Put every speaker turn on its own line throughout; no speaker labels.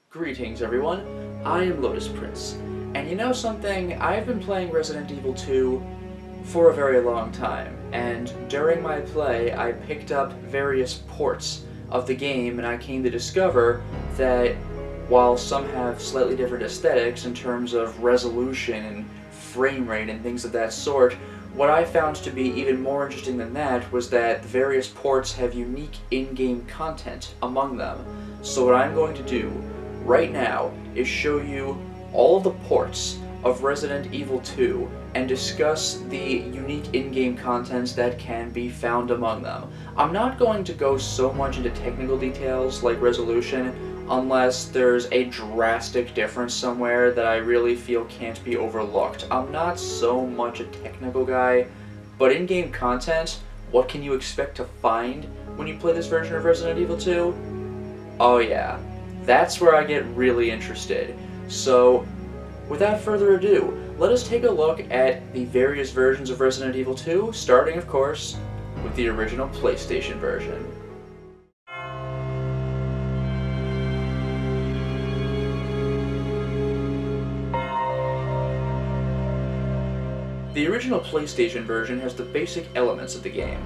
Greetings everyone, I am Lotus Prince, and you know something, I've been playing Resident Evil 2 for a very long time, and during my play I picked up various ports of the game and I came to discover that while some have slightly different aesthetics in terms of resolution and frame rate and things of that sort, what I found to be even more interesting than that was that the various ports have unique in-game content among them. So what I'm going to do right now is show you all of the ports of Resident Evil 2 and discuss the unique in-game contents that can be found among them. I'm not going to go so much into technical details like resolution unless there's a drastic difference somewhere that I really feel can't be overlooked. I'm not so much a technical guy, but in-game content, what can you expect to find when you play this version of Resident Evil 2? Oh yeah, that's where I get really interested. So, without further ado, let us take a look at the various versions of Resident Evil 2, starting, of course, with the original PlayStation version. The original PlayStation version has the basic elements of the game.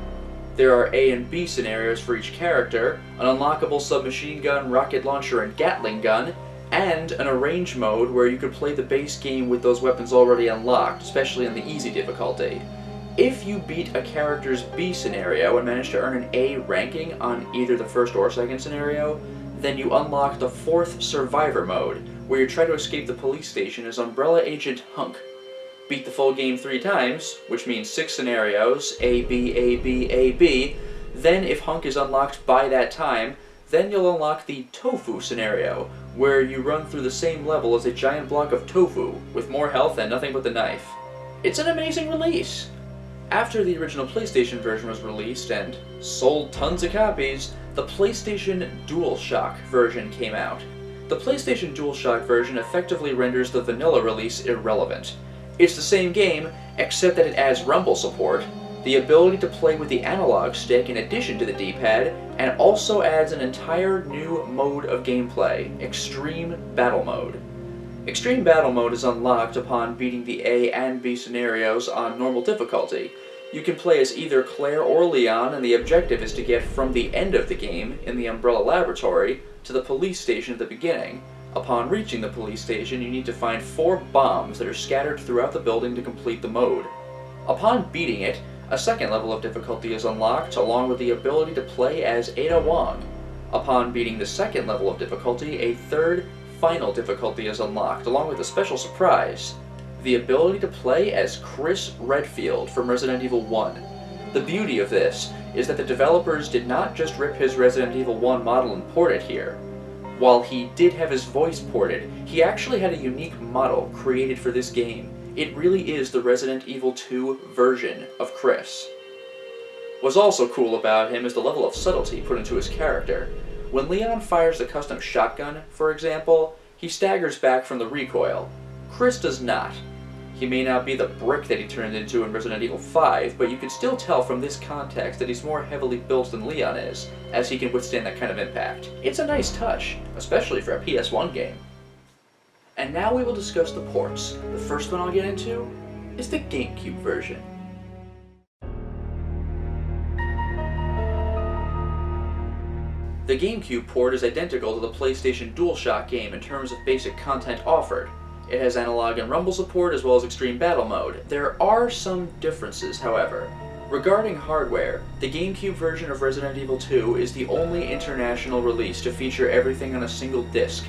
There are A and B scenarios for each character, an unlockable submachine gun, rocket launcher, and Gatling gun, and an arrange mode where you could play the base game with those weapons already unlocked, especially in the easy difficulty. If you beat a character's B scenario and manage to earn an A ranking on either the first or second scenario, then you unlock the fourth survivor mode, where you try to escape the police station as Umbrella Agent Hunk. Beat the full game 3 times, which means 6 scenarios, A, B, A, B, A, B, then if Hunk is unlocked by that time, then you'll unlock the Tofu scenario, where you run through the same level as a giant block of tofu, with more health and nothing but the knife. It's an amazing release! After the original PlayStation version was released and sold tons of copies, the PlayStation DualShock version came out. The PlayStation DualShock version effectively renders the vanilla release irrelevant. It's the same game, except that it adds rumble support, the ability to play with the analog stick in addition to the D-pad, and also adds an entire new mode of gameplay, Extreme Battle Mode. Extreme Battle Mode is unlocked upon beating the A and B scenarios on normal difficulty. You can play as either Claire or Leon, and the objective is to get from the end of the game, in the Umbrella Laboratory, to the police station at the beginning. Upon reaching the police station, you need to find 4 bombs that are scattered throughout the building to complete the mode. Upon beating it, a second level of difficulty is unlocked, along with the ability to play as Ada Wong. Upon beating the second level of difficulty, a third, final difficulty is unlocked, along with a special surprise: the ability to play as Chris Redfield from Resident Evil 1. The beauty of this is that the developers did not just rip his Resident Evil 1 model and port it here. While he did have his voice ported, he actually had a unique model created for this game. It really is the Resident Evil 2 version of Chris. What's also cool about him is the level of subtlety put into his character. When Leon fires the custom shotgun, for example, he staggers back from the recoil. Chris does not. He may not be the brick that he turned into in Resident Evil 5, but you can still tell from this context that he's more heavily built than Leon is, as he can withstand that kind of impact. It's a nice touch, especially for a PS1 game. And now we will discuss the ports. The first one I'll get into is the Gamecube version. The Gamecube port is identical to the PlayStation DualShock game in terms of basic content offered. It has analog and rumble support as well as extreme battle mode. There are some differences, however. Regarding hardware, the Gamecube version of Resident Evil 2 is the only international release to feature everything on a single disc.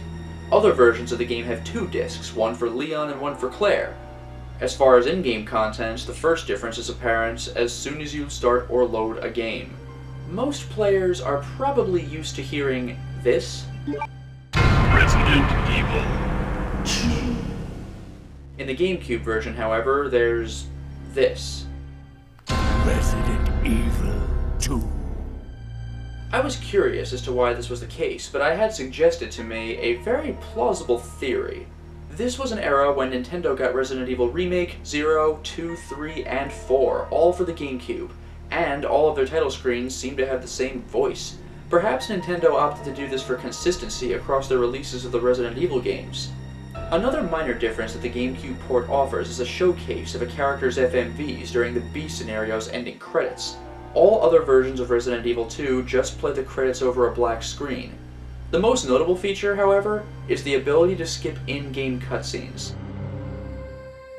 Other versions of the game have 2 discs, one for Leon and one for Claire. As far as in-game content, the first difference is apparent as soon as you start or load a game. Most players are probably used to hearing this.
Resident Evil 2.
In the Gamecube version, however, there's this.
Resident Evil 2.
I was curious as to why this was the case, but I had suggested to me a very plausible theory. This was an era when Nintendo got Resident Evil Remake, 0, 2, 3, and 4, all for the Gamecube, and all of their title screens seemed to have the same voice. Perhaps Nintendo opted to do this for consistency across their releases of the Resident Evil games. Another minor difference that the Gamecube port offers is a showcase of a character's FMVs during the B scenario's ending credits. All other versions of Resident Evil 2 just play the credits over a black screen. The most notable feature, however, is the ability to skip in-game cutscenes.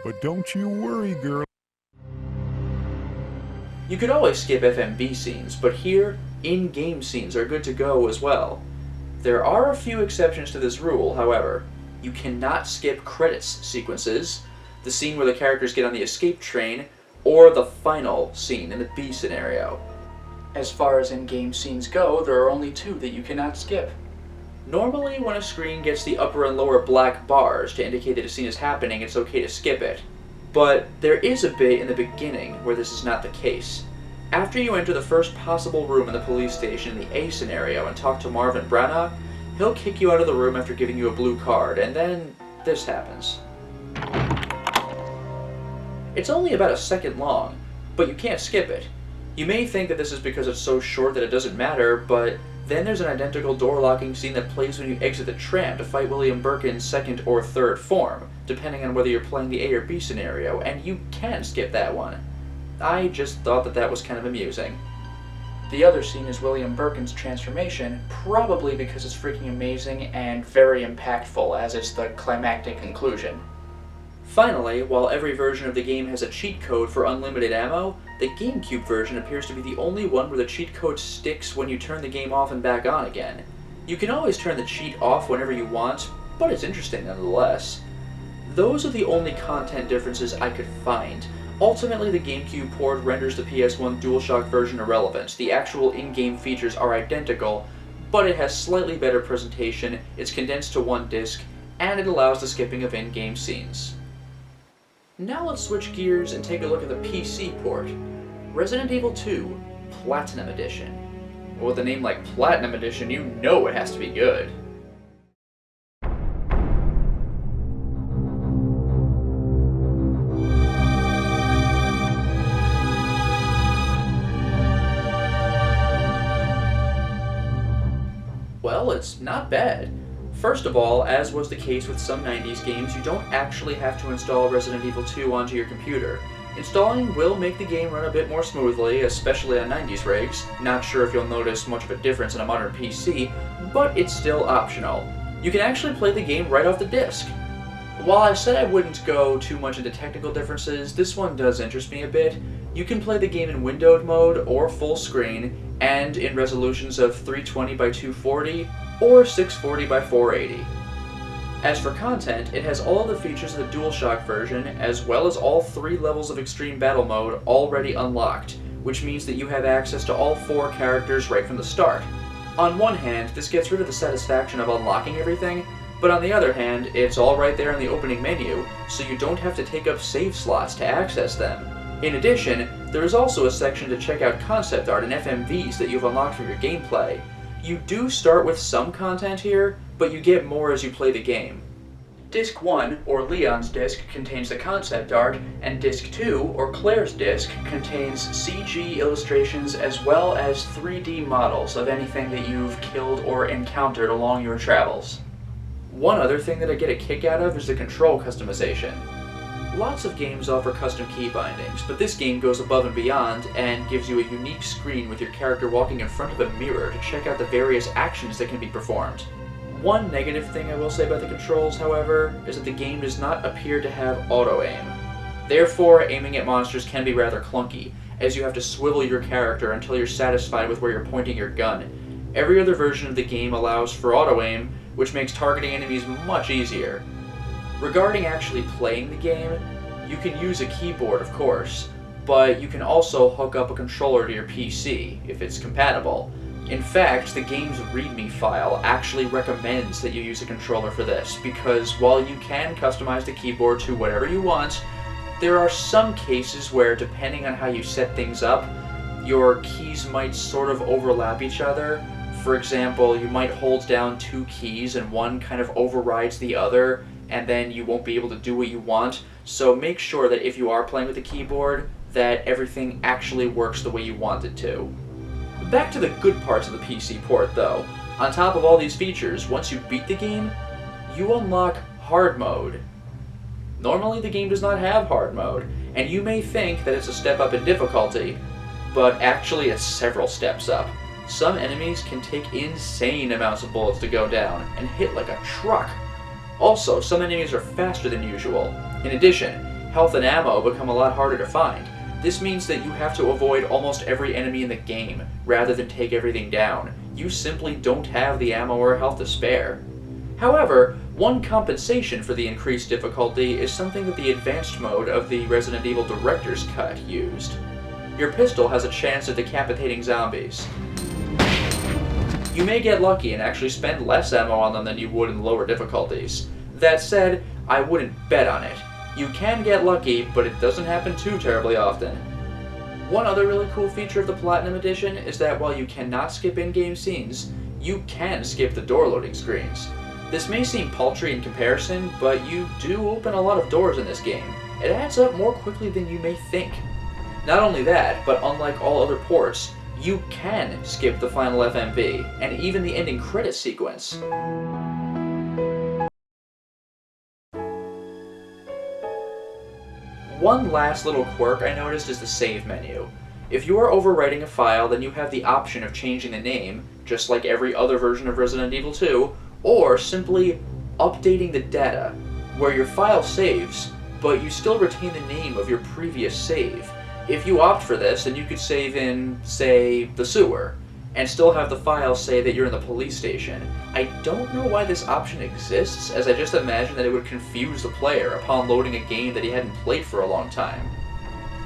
But don't you worry, girl.
You could always skip FMV scenes, but here, in-game scenes are good to go as well. There are a few exceptions to this rule, however. You cannot skip credits sequences, the scene where the characters get on the escape train, or the final scene in the B scenario. As far as in-game scenes go, there are only two that you cannot skip. Normally, when a screen gets the upper and lower black bars to indicate that a scene is happening, it's okay to skip it. But there is a bit in the beginning where this is not the case. After you enter the first possible room in the police station in the A scenario and talk to Marvin Branagh, he'll kick you out of the room after giving you a blue card, and then this happens. It's only about a second long, but you can't skip it. You may think that this is because it's so short that it doesn't matter, but then there's an identical door-locking scene that plays when you exit the tram to fight William Birkin's second or third form, depending on whether you're playing the A or B scenario, and you can skip that one. I just thought that was kind of amusing. The other scene is William Birkin's transformation, probably because it's freaking amazing and very impactful, as is the climactic conclusion. Finally, while every version of the game has a cheat code for unlimited ammo, the Gamecube version appears to be the only one where the cheat code sticks when you turn the game off and back on again. You can always turn the cheat off whenever you want, but it's interesting nonetheless. Those are the only content differences I could find. Ultimately, the Gamecube port renders the PS1 DualShock version irrelevant. The actual in-game features are identical, but it has slightly better presentation, it's condensed to one disc, and it allows the skipping of in-game scenes. Now let's switch gears and take a look at the PC port. Resident Evil 2 Platinum Edition. Well, with a name like Platinum Edition, you know it has to be good. Well, it's not bad. First of all, as was the case with some 90s games, you don't actually have to install Resident Evil 2 onto your computer. Installing will make the game run a bit more smoothly, especially on 90s rigs. Not sure if you'll notice much of a difference in a modern PC, but it's still optional. You can actually play the game right off the disc. While I said I wouldn't go too much into technical differences, this one does interest me a bit. You can play the game in windowed mode or full screen, and in resolutions of 320 by 240 or 640 by 480. As for content, it has all the features of the DualShock version, as well as all 3 levels of Extreme Battle Mode already unlocked, which means that you have access to all 4 characters right from the start. On one hand, this gets rid of the satisfaction of unlocking everything, but on the other hand, it's all right there in the opening menu, so you don't have to take up save slots to access them. In addition, there is also a section to check out concept art and FMVs that you've unlocked from your gameplay. You do start with some content here, but you get more as you play the game. Disc 1, or Leon's disc, contains the concept art, and Disc 2, or Claire's disc, contains CG illustrations as well as 3D models of anything that you've killed or encountered along your travels. One other thing that I get a kick out of is the control customization. Lots of games offer custom key bindings, but this game goes above and beyond and gives you a unique screen with your character walking in front of a mirror to check out the various actions that can be performed. One negative thing I will say about the controls, however, is that the game does not appear to have auto-aim. Therefore, aiming at monsters can be rather clunky, as you have to swivel your character until you're satisfied with where you're pointing your gun. Every other version of the game allows for auto-aim, which makes targeting enemies much easier. Regarding actually playing the game, you can use a keyboard, of course, but you can also hook up a controller to your PC, if it's compatible. In fact, the game's README file actually recommends that you use a controller for this, because while you can customize the keyboard to whatever you want, there are some cases where, depending on how you set things up, your keys might sort of overlap each other. For example, you might hold down 2 keys and one kind of overrides the other, and then you won't be able to do what you want. So make sure that if you are playing with the keyboard, that everything actually works the way you want it to. Back to the good parts of the PC port though. On top of all these features, once you beat the game, you unlock hard mode. Normally the game does not have hard mode, and you may think that it's a step up in difficulty, but actually it's several steps up. Some enemies can take insane amounts of bullets to go down, and hit like a truck. Also, some enemies are faster than usual. In addition, health and ammo become a lot harder to find. This means that you have to avoid almost every enemy in the game, rather than take everything down. You simply don't have the ammo or health to spare. However, one compensation for the increased difficulty is something that the advanced mode of the Resident Evil Director's Cut used. Your pistol has a chance of decapitating zombies. You may get lucky and actually spend less ammo on them than you would in lower difficulties. That said, I wouldn't bet on it. You can get lucky, but it doesn't happen too terribly often. One other really cool feature of the Platinum Edition is that while you cannot skip in-game scenes, you can skip the door loading screens. This may seem paltry in comparison, but you do open a lot of doors in this game. It adds up more quickly than you may think. Not only that, but unlike all other ports, you can skip the final FMV, and even the ending credits sequence. One last little quirk I noticed is the save menu. If you are overwriting a file, then you have the option of changing the name, just like every other version of Resident Evil 2, or simply updating the data, where your file saves, but you still retain the name of your previous save. If you opt for this, then you could save in, say, the sewer, and still have the file say that you're in the police station. I don't know why this option exists, as I just imagine that it would confuse the player upon loading a game that he hadn't played for a long time.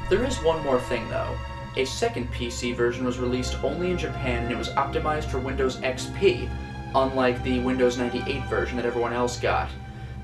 There is one more thing though. A second PC version was released only in Japan and it was optimized for Windows XP, unlike the Windows 98 version that everyone else got.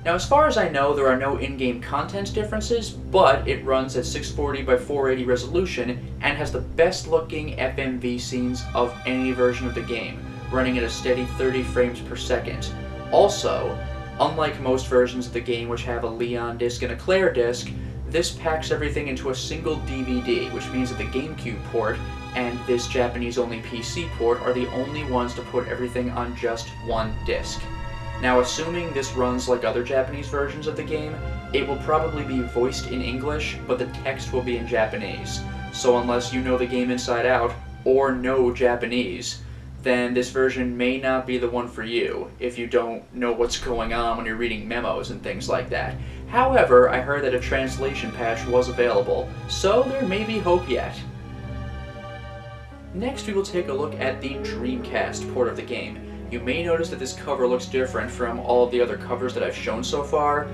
Now, as far as I know, there are no in-game content differences, but it runs at 640 by 480 resolution and has the best-looking FMV scenes of any version of the game, running at a steady 30 frames per second. Also, unlike most versions of the game which have a Leon disc and a Claire disc, this packs everything into a single DVD, which means that the Gamecube port and this Japanese-only PC port are the only ones to put everything on just one disc. Now, assuming this runs like other Japanese versions of the game, it will probably be voiced in English, but the text will be in Japanese. So unless you know the game inside out, or know Japanese, then this version may not be the one for you, if you don't know what's going on when you're reading memos and things like that. However, I heard that a translation patch was available, so there may be hope yet. Next, we will take a look at the Dreamcast port of the game. You may notice that this cover looks different from all of the other covers that I've shown so far.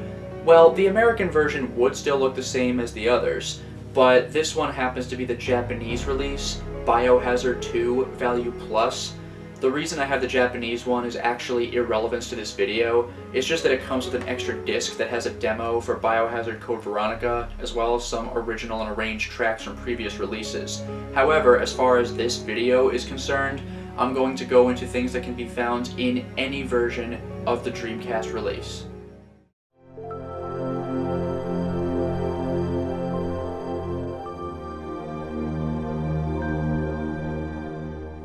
Well, the American version would still look the same as the others, but this one happens to be the Japanese release, Biohazard 2 Value Plus. The reason I have the Japanese one is actually irrelevant to this video. It's just that it comes with an extra disc that has a demo for Biohazard Code Veronica, as well as some original and arranged tracks from previous releases. However, as far as this video is concerned, I'm going to go into things that can be found in any version of the Dreamcast release.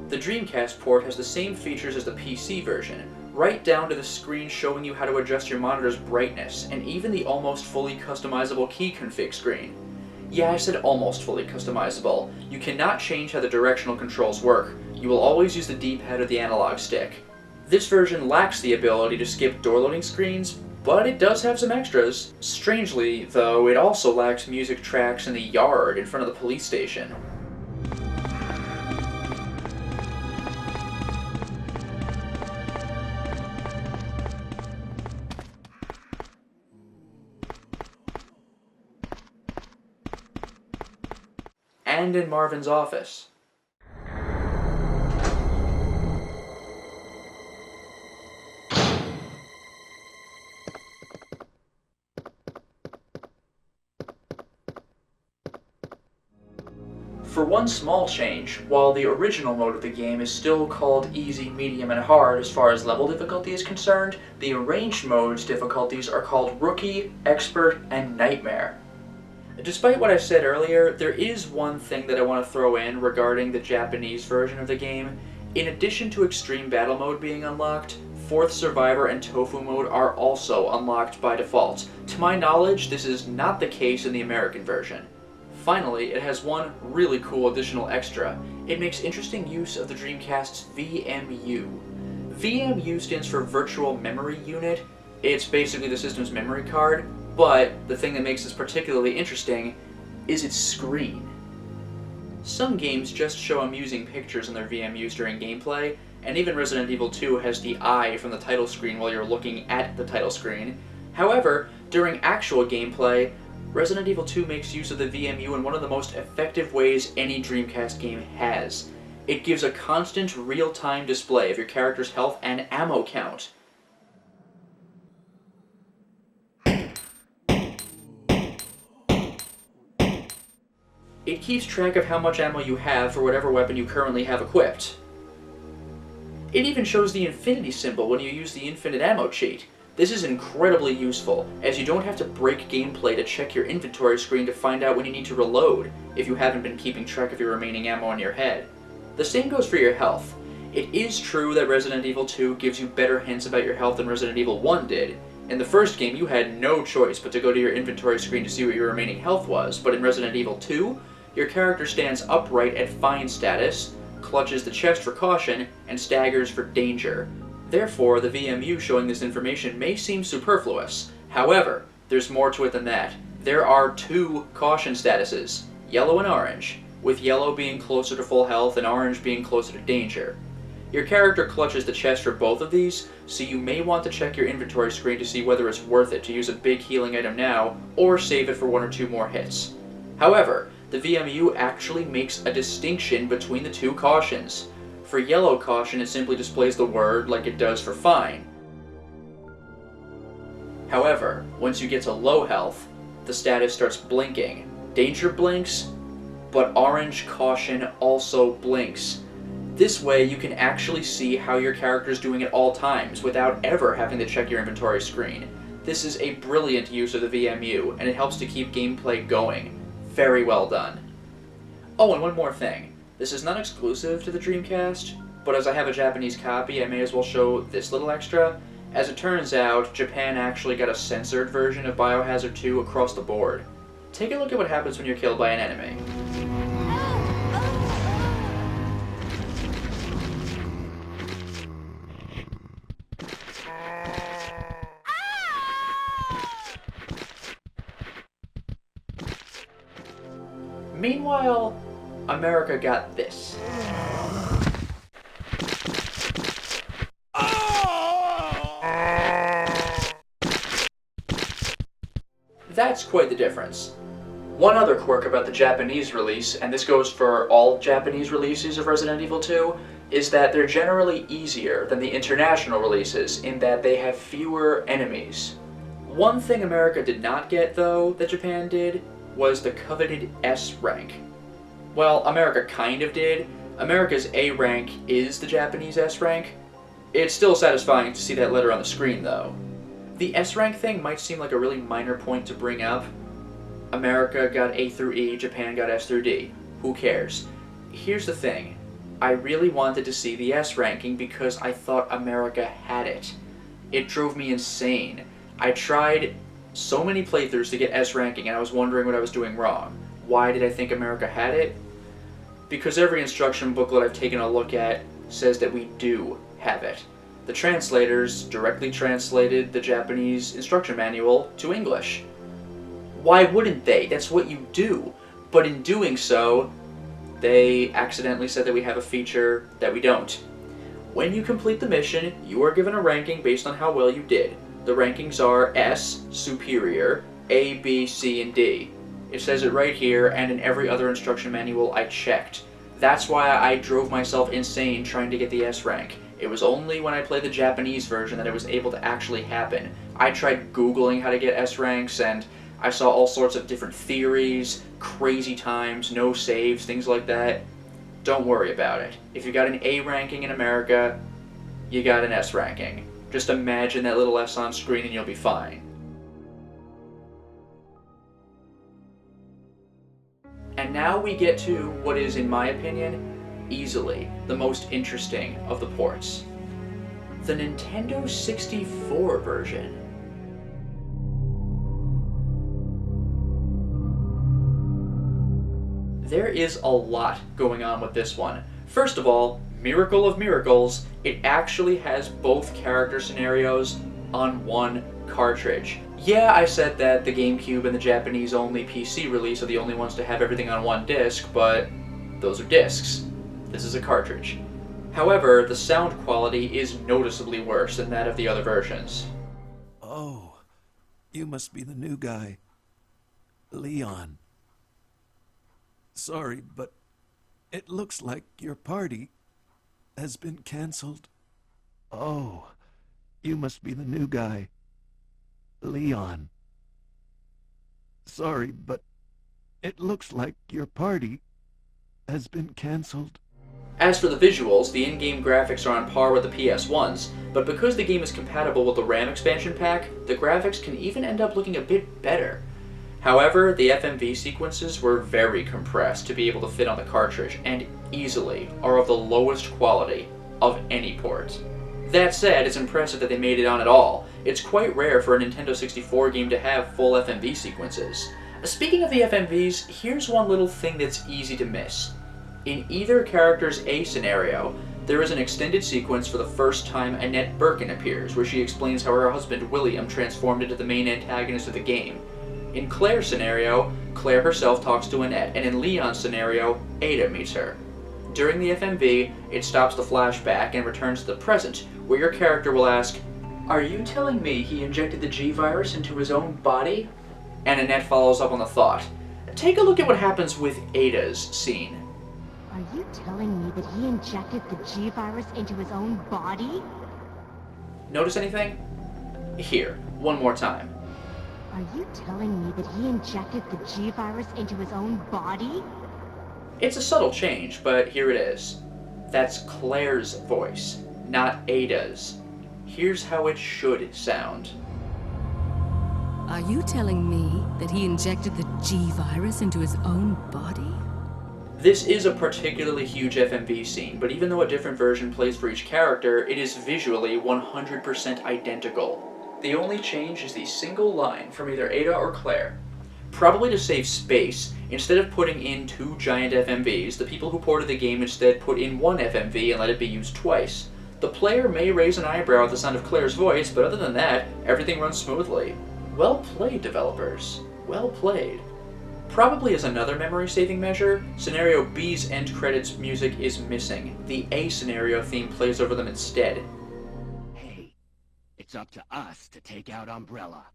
The Dreamcast port has the same features as the PC version, right down to the screen showing you how to adjust your monitor's brightness, and even the almost fully customizable key config screen. Yeah, I said almost fully customizable. You cannot change how the directional controls work. You will always use the D-pad or the analog stick. This version lacks the ability to skip door loading screens, but it does have some extras. Strangely, though, it also lacks music tracks in the yard in front of the police station. And in Marvin's office. For one small change, while the original mode of the game is still called Easy, Medium, and Hard as far as level difficulty is concerned, the arranged mode's difficulties are called Rookie, Expert, and Nightmare. Despite what I said earlier, there is one thing that I want to throw in regarding the Japanese version of the game. In addition to Extreme Battle Mode being unlocked, 4th Survivor and Tofu Mode are also unlocked by default. To my knowledge, this is not the case in the American version. Finally, it has one really cool additional extra. It makes interesting use of the Dreamcast's VMU. VMU stands for Virtual Memory Unit. It's basically the system's memory card, but the thing that makes this particularly interesting is its screen. Some games just show amusing pictures on their VMUs during gameplay, and even Resident Evil 2 has the eye from the title screen while you're looking at the title screen. However, during actual gameplay, Resident Evil 2 makes use of the VMU in one of the most effective ways any Dreamcast game has. It gives a constant, real-time display of your character's health and ammo count. It keeps track of how much ammo you have for whatever weapon you currently have equipped. It even shows the infinity symbol when you use the infinite ammo cheat. This is incredibly useful, as you don't have to break gameplay to check your inventory screen to find out when you need to reload, if you haven't been keeping track of your remaining ammo in your head. The same goes for your health. It is true that Resident Evil 2 gives you better hints about your health than Resident Evil 1 did. In the first game, you had no choice but to go to your inventory screen to see what your remaining health was, but in Resident Evil 2, your character stands upright at fine status, clutches the chest for caution, and staggers for danger. Therefore, the VMU showing this information may seem superfluous. However, there's more to it than that. There are 2 caution statuses, yellow and orange, with yellow being closer to full health and orange being closer to danger. Your character clutches the chest for both of these, so you may want to check your inventory screen to see whether it's worth it to use a big healing item now, or save it for 1 or 2 more hits. However, the VMU actually makes a distinction between the 2 cautions. For yellow caution, it simply displays the word like it does for fine. However, once you get to low health, the status starts blinking. Danger blinks, but orange caution also blinks. This way, you can actually see how your character is doing at all times without ever having to check your inventory screen. This is a brilliant use of the VMU, and it helps to keep gameplay going. Very well done. Oh, and one more thing. This is not exclusive to the Dreamcast, but as I have a Japanese copy, I may as well show this little extra. As it turns out, Japan actually got a censored version of Biohazard 2 across the board. Take a look at what happens when you're killed by an enemy. Meanwhile, America got this. That's quite the difference. One other quirk about the Japanese release, and this goes for all Japanese releases of Resident Evil 2, is that they're generally easier than the international releases in that they have fewer enemies. One thing America did not get, though, that Japan did, was the coveted S rank. Well, America kind of did. America's A rank is the Japanese S rank. It's still satisfying to see that letter on the screen, though. The S rank thing might seem like a really minor point to bring up. America got A through E, Japan got S through D. Who cares? Here's the thing. I really wanted to see the S ranking because I thought America had it. It drove me insane. I tried so many playthroughs to get S ranking and I was wondering what I was doing wrong. Why did I think America had it? Because every instruction booklet I've taken a look at says that we do have it. The translators directly translated the Japanese instruction manual to English. Why wouldn't they? That's what you do. But in doing so, they accidentally said that we have a feature that we don't. When you complete the mission, you are given a ranking based on how well you did. The rankings are S, Superior, A, B, C, and D. It says it right here, and in every other instruction manual I checked. That's why I drove myself insane trying to get the S rank. It was only when I played the Japanese version that it was able to actually happen. I tried Googling how to get S ranks, and I saw all sorts of different theories, crazy times, no saves, things like that. Don't worry about it. If you got an A ranking in America, you got an S ranking. Just imagine that little S on screen and you'll be fine. now we get to what is, in my opinion, easily the most interesting of the ports. The Nintendo 64 version. There is a lot going on with this one. First of all, miracle of miracles, it actually has both character scenarios on one cartridge. Yeah, I said that the Gamecube and the Japanese-only PC release are the only ones to have everything on one disc, but those are discs. This is a cartridge. However, the sound quality is noticeably worse than that of the other versions.
Oh, you must be the new guy, Leon. Sorry, but it looks like your party has been canceled. Oh, you must be the new guy, Leon. Sorry, but it looks like your party has been canceled.
As for the visuals, the in-game graphics are on par with the PS1's, but because the game is compatible with the RAM expansion pack, the graphics can even end up looking a bit better. However, the FMV sequences were very compressed to be able to fit on the cartridge, and easily are of the lowest quality of any port. That said, it's impressive that they made it on at all. It's quite rare for a Nintendo 64 game to have full FMV sequences. Speaking of the FMVs, here's one little thing that's easy to miss. In either character's A scenario, there is an extended sequence for the first time Annette Birkin appears, where she explains how her husband William transformed into the main antagonist of the game. In Claire's scenario, Claire herself talks to Annette, and in Leon's scenario, Ada meets her. During the FMV, it stops the flashback and returns to the present, where your character will ask, "Are you telling me he injected the G-Virus into his own body?" And Annette follows up on the thought. Take a look at what happens with Ada's scene.
Are you telling me that he injected the G-Virus into his own body?
Notice anything? Here, one more time.
Are you telling me that he injected the G-Virus into his own body?
It's a subtle change, but here it is. That's Claire's voice, not Ada's. Here's how it should sound.
Are you telling me that he injected the G-Virus into his own body?
This is a particularly huge FMV scene, but even though a different version plays for each character, it is visually 100% identical. The only change is the single line from either Ada or Claire. Probably to save space, instead of putting in two giant FMVs, the people who ported the game instead put in one FMV and let it be used twice. The player may raise an eyebrow at the sound of Claire's voice, but other than that, everything runs smoothly. Well played, developers. Well played. Probably as another memory-saving measure, Scenario B's end credits music is missing. The A scenario theme plays over them instead.
Hey, it's up to us to take out Umbrella.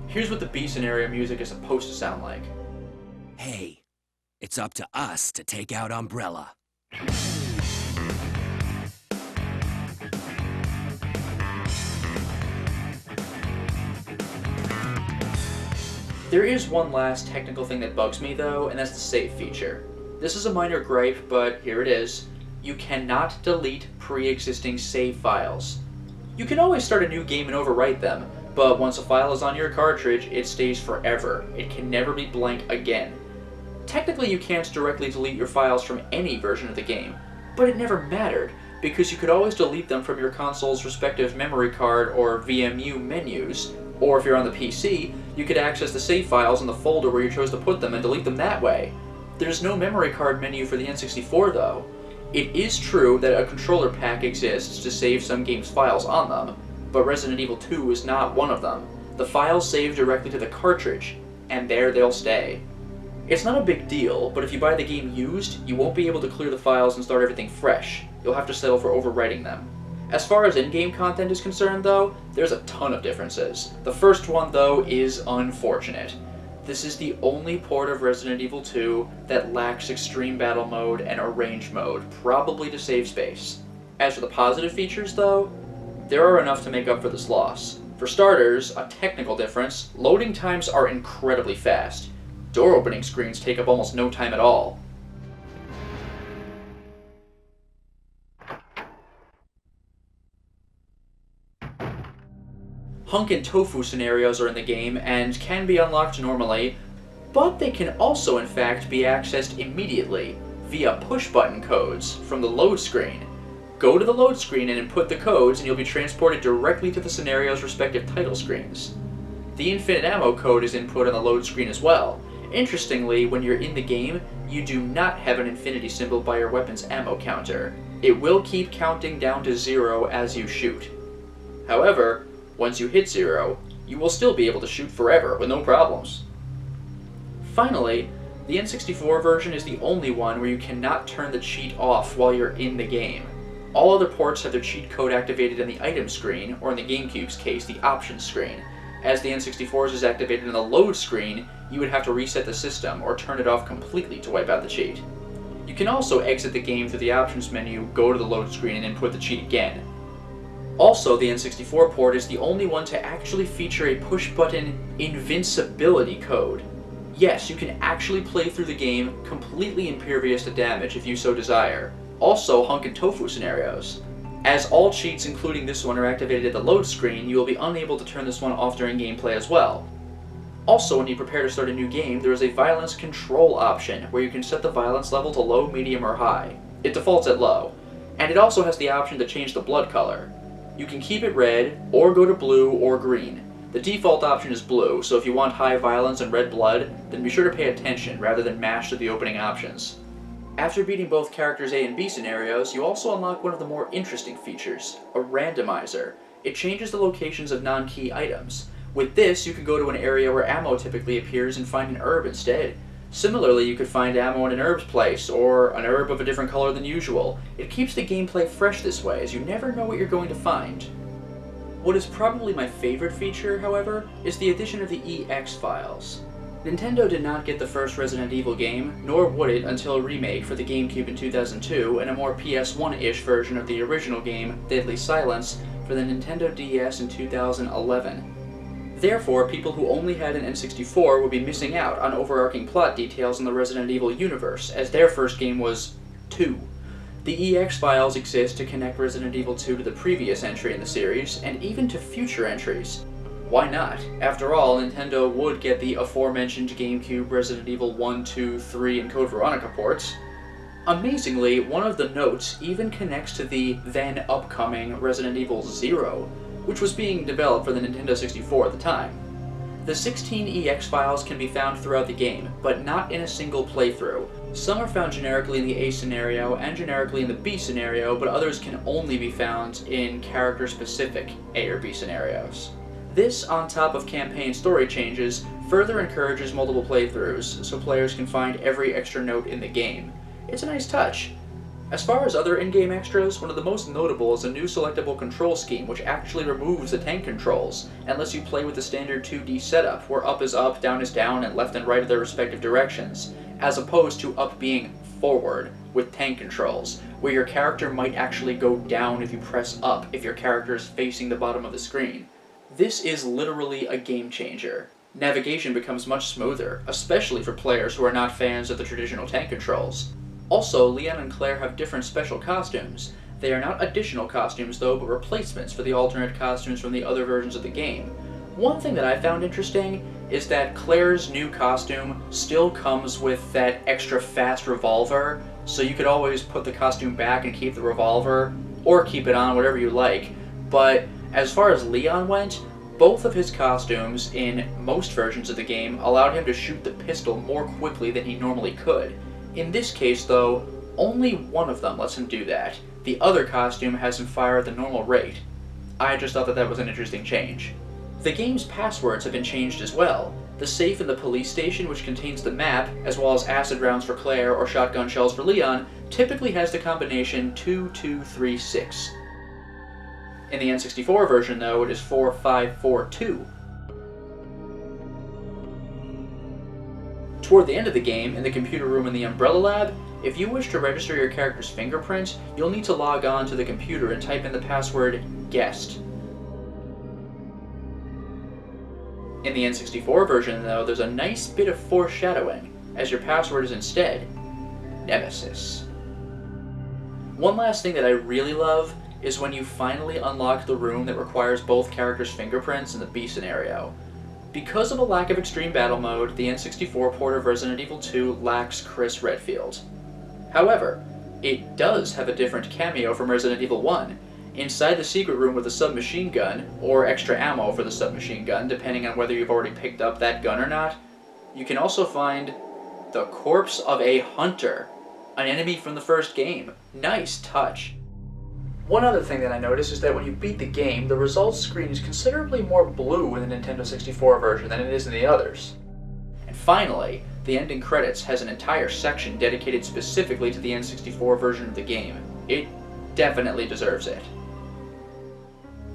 Here's what the B scenario music is supposed to sound like.
Hey, it's up to us to take out Umbrella.
There is one last technical thing that bugs me though, and that's the save feature. This is a minor gripe, but here it is. You cannot delete pre-existing save files. You can always start a new game and overwrite them, but once a file is on your cartridge, it stays forever. It can never be blank again. Technically, you can't directly delete your files from any version of the game, but it never mattered, because you could always delete them from your console's respective memory card or VMU menus, or if you're on the PC, you could access the save files in the folder where you chose to put them and delete them that way. There's no memory card menu for the N64 though. It is true that a controller pack exists to save some games' files on them, but Resident Evil 2 is not one of them. The files save directly to the cartridge, and there they'll stay. It's not a big deal, but if you buy the game used, you won't be able to clear the files and start everything fresh. You'll have to settle for overwriting them. As far as in-game content is concerned though, there's a ton of differences. The first one though is unfortunate. This is the only port of Resident Evil 2 that lacks Extreme Battle Mode and Arrange Mode, probably to save space. As for the positive features though, there are enough to make up for this loss. For starters, a technical difference, loading times are incredibly fast. Door opening screens take up almost no time at all. Hunk and Tofu scenarios are in the game and can be unlocked normally, but they can also in fact be accessed immediately via push-button codes from the load screen. Go to the load screen and input the codes and you'll be transported directly to the scenario's respective title screens. The infinite ammo code is input on the load screen as well. Interestingly, when you're in the game, you do not have an infinity symbol by your weapon's ammo counter. It will keep counting down to 0 as you shoot. However, once you hit 0, you will still be able to shoot forever with no problems. Finally, the N64 version is the only one where you cannot turn the cheat off while you're in the game. All other ports have their cheat code activated in the item screen, or in the GameCube's case, the options screen. As the N64's is activated in the load screen, you would have to reset the system or turn it off completely to wipe out the cheat. You can also exit the game through the options menu, go to the load screen, and input the cheat again. Also, the N64 port is the only one to actually feature a push-button invincibility code. Yes, you can actually play through the game completely impervious to damage if you so desire. Also, Hunk and Tofu scenarios. As all cheats, including this one, are activated at the load screen, you will be unable to turn this one off during gameplay as well. Also, when you prepare to start a new game, there is a violence control option, where you can set the violence level to low, medium, or high. It defaults at low. And it also has the option to change the blood color. You can keep it red, or go to blue, or green. The default option is blue, so if you want high violence and red blood, then be sure to pay attention rather than mash to the opening options. After beating both characters' A and B scenarios, you also unlock one of the more interesting features, a randomizer. It changes the locations of non-key items. With this, you can go to an area where ammo typically appears and find an herb instead. Similarly, you could find ammo in an herb's place, or an herb of a different color than usual. It keeps the gameplay fresh this way, as you never know what you're going to find. What is probably my favorite feature, however, is the addition of the EX files. Nintendo did not get the first Resident Evil game, nor would it until a remake for the Gamecube in 2002 and a more PS1-ish version of the original game, Deadly Silence, for the Nintendo DS in 2011. Therefore, people who only had an N64 would be missing out on overarching plot details in the Resident Evil universe, as their first game was 2. The EX files exist to connect Resident Evil 2 to the previous entry in the series, and even to future entries. Why not? After all, Nintendo would get the aforementioned GameCube, Resident Evil 1, 2, 3, and Code Veronica ports. Amazingly, one of the notes even connects to the then upcoming Resident Evil 0, which was being developed for the Nintendo 64 at the time. The 16 EX files can be found throughout the game, but not in a single playthrough. Some are found generically in the A scenario and generically in the B scenario, but others can only be found in character-specific A or B scenarios. This, on top of campaign story changes, further encourages multiple playthroughs, so players can find every extra note in the game. It's a nice touch. As far as other in-game extras, one of the most notable is a new selectable control scheme which actually removes the tank controls, and lets you play with the standard 2D setup, where up is up, down is down, and left and right are their respective directions, as opposed to up being forward with tank controls, where your character might actually go down if you press up if your character is facing the bottom of the screen. This is literally a game changer. Navigation becomes much smoother, especially for players who are not fans of the traditional tank controls. Also, Leon and Claire have different special costumes. They are not additional costumes though, but replacements for the alternate costumes from the other versions of the game. One thing that I found interesting is that Claire's new costume still comes with that extra fast revolver, so you could always put the costume back and keep the revolver, or keep it on, whatever you like. But as far as Leon went, both of his costumes in most versions of the game allowed him to shoot the pistol more quickly than he normally could. In this case, though, only one of them lets him do that. The other costume has him fire at the normal rate. I just thought that that was an interesting change. The game's passwords have been changed as well. The safe in the police station, which contains the map, as well as acid rounds for Claire or shotgun shells for Leon, typically has the combination 2236. In the N64 version, though, it is 4542. Toward the end of the game, in the computer room in the Umbrella Lab, if you wish to register your character's fingerprint, you'll need to log on to the computer and type in the password guest. In the N64 version, though, there's a nice bit of foreshadowing, as your password is instead Nemesis. One last thing that I really love is when you finally unlock the room that requires both characters' fingerprints in the B scenario. Because of a lack of extreme battle mode, the N64 port of Resident Evil 2 lacks Chris Redfield. However, it does have a different cameo from Resident Evil 1. Inside the secret room with a submachine gun, or extra ammo for the submachine gun, depending on whether you've already picked up that gun or not, you can also find the corpse of a hunter, an enemy from the first game. Nice touch. One other thing that I noticed is that when you beat the game, the results screen is considerably more blue in the Nintendo 64 version than it is in the others. And finally, the ending credits has an entire section dedicated specifically to the N64 version of the game. It definitely deserves it.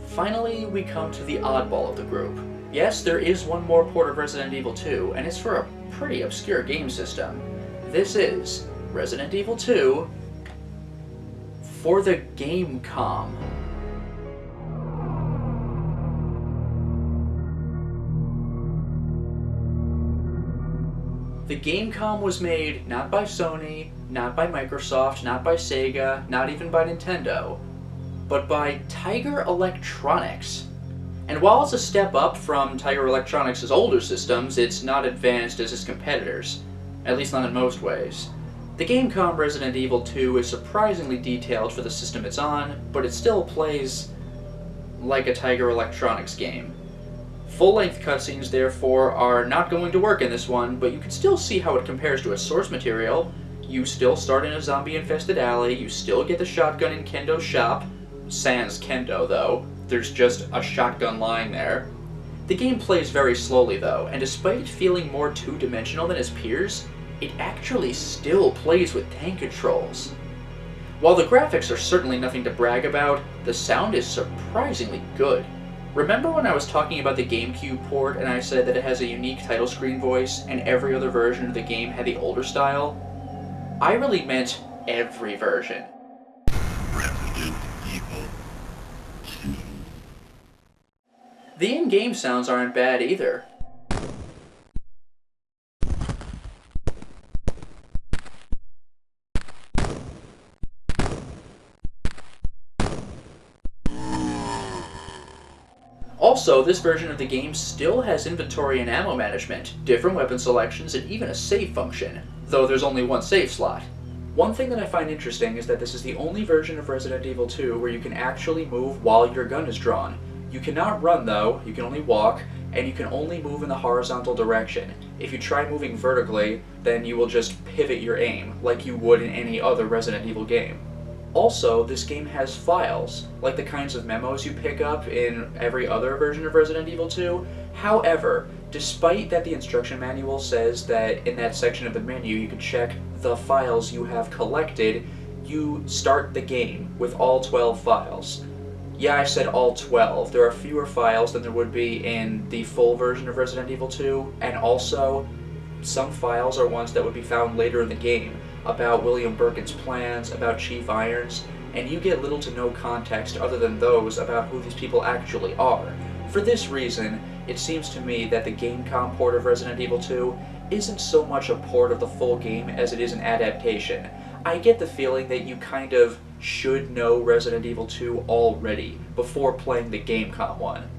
Finally, we come to the oddball of the group. Yes, there is one more port of Resident Evil 2, and it's for a pretty obscure game system. This is Resident Evil 2 for the Gamecube. The Gamecube was made not by Sony, not by Microsoft, not by Sega, not even by Nintendo, but by Tiger Electronics. And while it's a step up from Tiger Electronics' older systems, it's not advanced as its competitors, at least not in most ways. The Gamecube Resident Evil 2 is surprisingly detailed for the system it's on, but it still plays like a Tiger Electronics game. Full-length cutscenes, therefore, are not going to work in this one, but you can still see how it compares to its source material. You still start in a zombie-infested alley, you still get the shotgun in Kendo's shop, sans Kendo though, there's just a shotgun lying there. The game plays very slowly though, and despite it feeling more two-dimensional than its peers, it actually still plays with tank controls. While the graphics are certainly nothing to brag about, the sound is surprisingly good. Remember when I was talking about the Gamecube port and I said that it has a unique title screen voice and every other version of the game had the older style? I really meant every version.
Resident Evil 2.
The in-game sounds aren't bad either. Also, this version of the game still has inventory and ammo management, different weapon selections, and even a save function, though there's only one save slot. One thing that I find interesting is that this is the only version of Resident Evil 2 where you can actually move while your gun is drawn. You cannot run though, you can only walk, and you can only move in the horizontal direction. If you try moving vertically, then you will just pivot your aim, like you would in any other Resident Evil game. Also, this game has files, like the kinds of memos you pick up in every other version of Resident Evil 2. However, despite that the instruction manual says that in that section of the menu you can check the files you have collected, you start the game with all 12 files. Yeah, I said all 12. There are fewer files than there would be in the full version of Resident Evil 2, and also, some files are ones that would be found later in the game, about William Birkin's plans, about Chief Irons, and you get little to no context other than those about who these people actually are. For this reason, it seems to me that the Gamecube port of Resident Evil 2 isn't so much a port of the full game as it is an adaptation. I get the feeling that you kind of should know Resident Evil 2 already before playing the Gamecube one.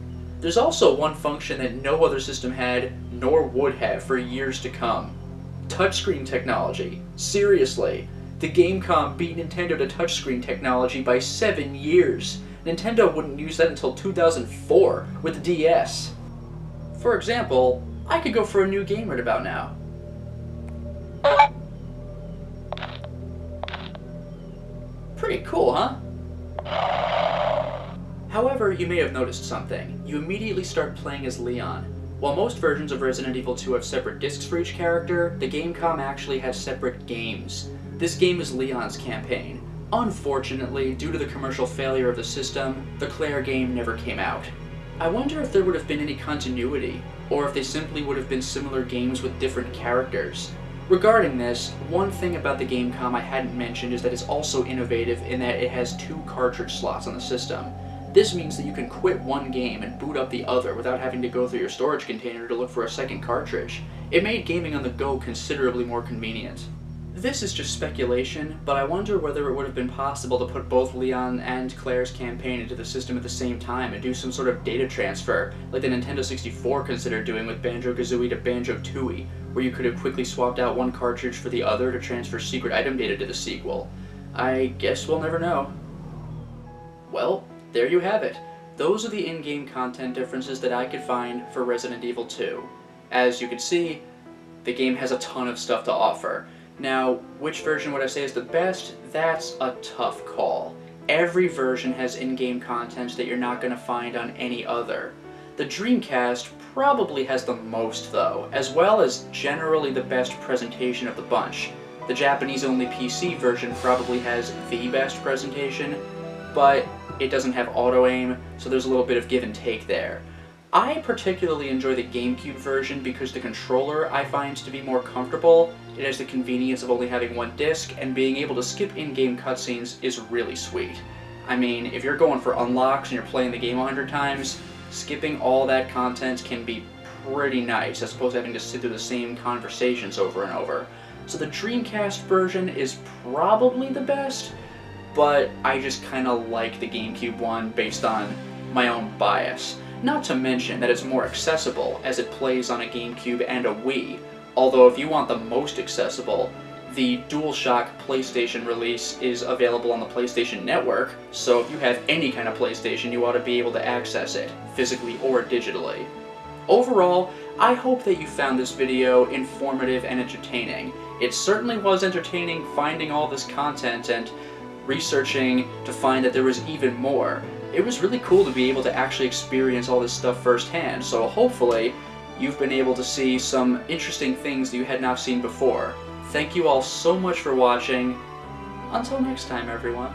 There's also one function that no other system had, nor would have for years to come. Touchscreen technology. Seriously, the Gamecube beat Nintendo to touchscreen technology by 7 years. Nintendo wouldn't use that until 2004 with the DS. For example, I could go for a new game right about now. Pretty cool, huh? However, you may have noticed something. You immediately start playing as Leon. While most versions of Resident Evil 2 have separate discs for each character, the Gamecube actually has separate games. This game is Leon's campaign. Unfortunately, due to the commercial failure of the system, the Claire game never came out. I wonder if there would have been any continuity, or if they simply would have been similar games with different characters. Regarding this, one thing about the Gamecube I hadn't mentioned is that it's also innovative in that it has 2 cartridge slots on the system. This means that you can quit one game and boot up the other without having to go through your storage container to look for a second cartridge. It made gaming on the go considerably more convenient. This is just speculation, but I wonder whether it would have been possible to put both Leon and Claire's campaign into the system at the same time and do some sort of data transfer, like the Nintendo 64 considered doing with Banjo-Kazooie to Banjo-Tooie, where you could have quickly swapped out one cartridge for the other to transfer secret item data to the sequel. I guess we'll never know. Well, there you have it. Those are the in-game content differences that I could find for Resident Evil 2. As you can see, the game has a ton of stuff to offer. Now, which version would I say is the best? That's a tough call. Every version has in-game content that you're not going to find on any other. The Dreamcast probably has the most, though, as well as generally the best presentation of the bunch. The Japanese-only PC version probably has the best presentation, but it doesn't have auto-aim, so there's a little bit of give and take there. I particularly enjoy the Gamecube version because the controller I find to be more comfortable. It has the convenience of only having one disc, and being able to skip in-game cutscenes is really sweet. I mean, if you're going for unlocks and you're playing the game 100 times, skipping all that content can be pretty nice, as opposed to having to sit through the same conversations over and over. So the Dreamcast version is probably the best, but I just kinda like the GameCube one based on my own bias. Not to mention that it's more accessible, as it plays on a GameCube and a Wii, although if you want the most accessible, the DualShock PlayStation release is available on the PlayStation Network, so if you have any kind of PlayStation, you ought to be able to access it, physically or digitally. Overall, I hope that you found this video informative and entertaining. It certainly was entertaining finding all this content and researching to find that there was even more. It was really cool to be able to actually experience all this stuff firsthand, so hopefully you've been able to see some interesting things that you had not seen before. Thank you all so much for watching. Until next time, everyone.